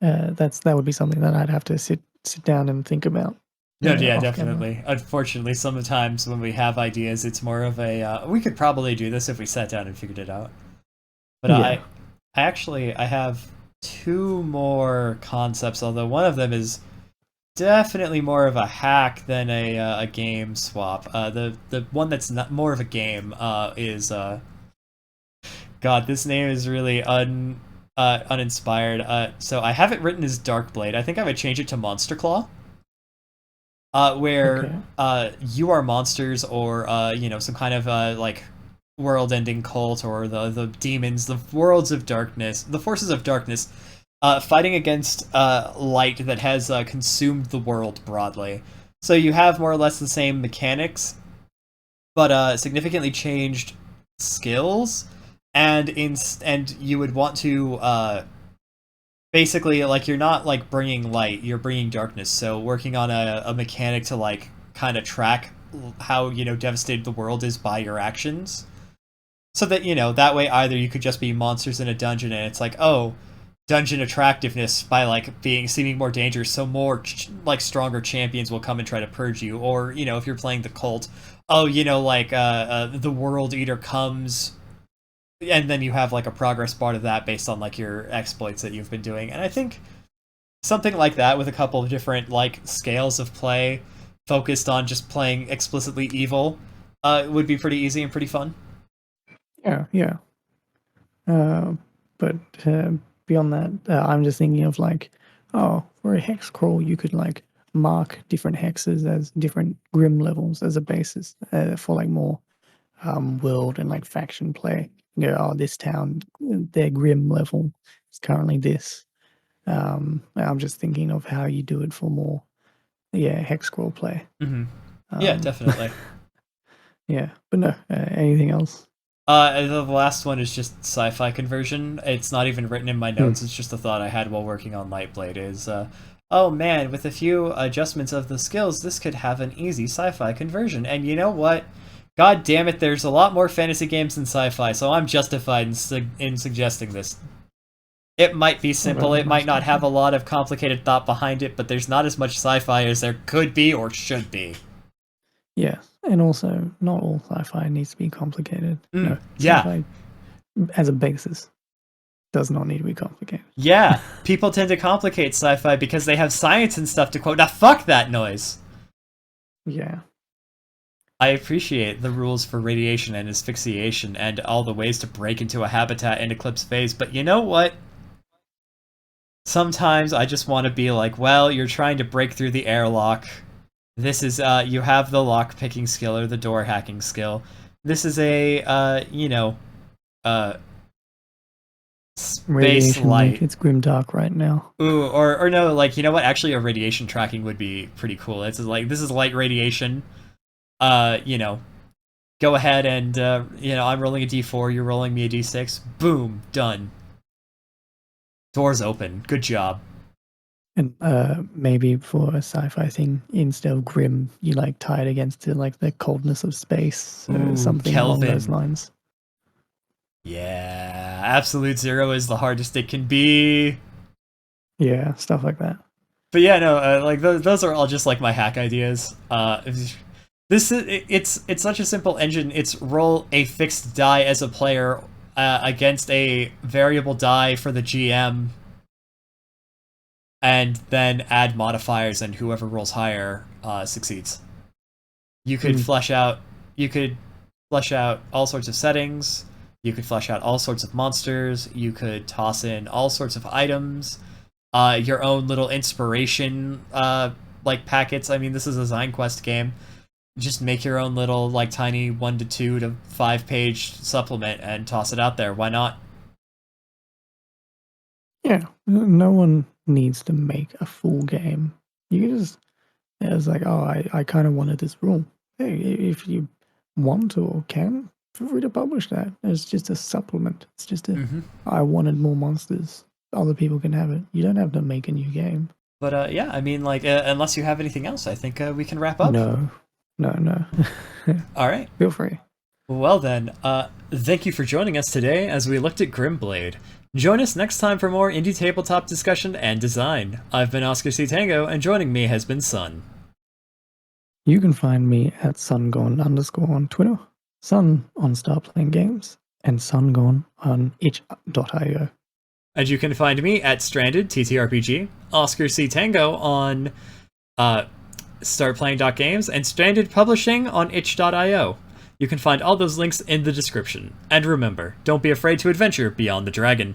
That would be something that I'd have to sit down and think about No, yeah, off camera. definitely. Unfortunately, sometimes when we have ideas, it's more of a we could probably do this if we sat down and figured it out. But Yeah. I have two more concepts, although one of them is definitely more of a hack than a game swap. The one that's not more of a game is God. This name is really uninspired. So I have it written as Darkblade. I think I would change it to Monster Claw. Where Okay. you are monsters or some kind of like world-ending cult or the demons, the worlds of darkness, the forces of darkness, fighting against light that has consumed the world broadly. So you have more or less the same mechanics, but significantly changed skills, and you would want to basically, like, you're not like bringing light, you're bringing darkness. So working on a mechanic to like kind of track how devastated the world is by your actions, so that that way either you could just be monsters in a dungeon and it's like, oh, dungeon attractiveness by like being seeming more dangerous, so more like stronger champions will come and try to purge you, or if you're playing the cult, oh, like the world eater comes, and then you have like a progress bar to that based on like your exploits that you've been doing. And I think something like that with a couple of different like scales of play focused on just playing explicitly evil would be pretty easy and pretty fun. Yeah, yeah. But beyond that, I'm just thinking of like, oh, for a hex crawl, you could like mark different hexes as different grim levels as a basis for like more world and like faction play. Oh, this town, their grim level is currently this. I'm just thinking of how you do it for more, hex scroll play. Mm-hmm. Yeah, definitely. Yeah, but no, anything else? The last one is just sci-fi conversion. It's not even written in my notes. It's just a thought I had while working on Lightblade. Oh man, with a few adjustments of the skills, this could have an easy sci-fi conversion. And you know what? God damn it, there's a lot more fantasy games than sci-fi, so I'm justified in suggesting this. It might be simple, it might not have a lot of complicated thought behind it, but there's not as much sci-fi as there could be or should be. Yeah, and also not all sci-fi needs to be complicated. No, yeah. As a basis does not need to be complicated. Yeah, people tend to complicate sci-fi because they have science and stuff to quote. Now fuck that noise! Yeah. I appreciate the rules for radiation and asphyxiation and all the ways to break into a habitat in Eclipse phase, but you know what? Sometimes I just want to be like, well, you're trying to break through the airlock. This is, you have the lock-picking skill or the door-hacking skill. This is a, space light. It's grimdark right now. Ooh, or no, like, you know what? Actually, a radiation tracking would be pretty cool. It's like, this is light radiation. Go ahead and, I'm rolling a d4, you're rolling me a d6. Boom, done. Doors open. Good job. And maybe for a sci-fi thing, instead of grim, you like tie it against the coldness of space, or something Kelvin. along those lines. Yeah, absolute zero is the hardest it can be. Yeah, stuff like that. But yeah, no, like those are all just like my hack ideas. It's such a simple engine. It's roll a fixed die as a player against a variable die for the GM, and then add modifiers, and whoever rolls higher succeeds. You could flesh out all sorts of settings. You could flesh out all sorts of monsters. You could toss in all sorts of items. Your own little inspiration like packets. I mean, this is a ZineQuest game. Just make your own little like tiny 1 to 2 to 5 page supplement and toss it out there. Why not? Yeah, no one needs to make a full game. You can just, it's like, oh, I kind of wanted this rule. Hey, if you want or can, feel free to publish that. It's just a supplement. It's just I wanted more monsters. Other people can have it. You don't have to make a new game. But yeah, I mean, like, unless you have anything else, I think we can wrap up. No. All right. Feel free. Well then, thank you for joining us today as we looked at GrimBlade. Join us next time for more indie tabletop discussion and design. I've been Oscar C. Tango, and joining me has been Sun. You can find me at sungone_ on Twitter, Sun on Star Playing Games, and Sungone on itch.io. And you can find me at Stranded TTRPG, Oscar C. Tango on startplaying.games, and Stranded Publishing on itch.io. You can find all those links in the description. And remember, don't be afraid to adventure beyond the dragon.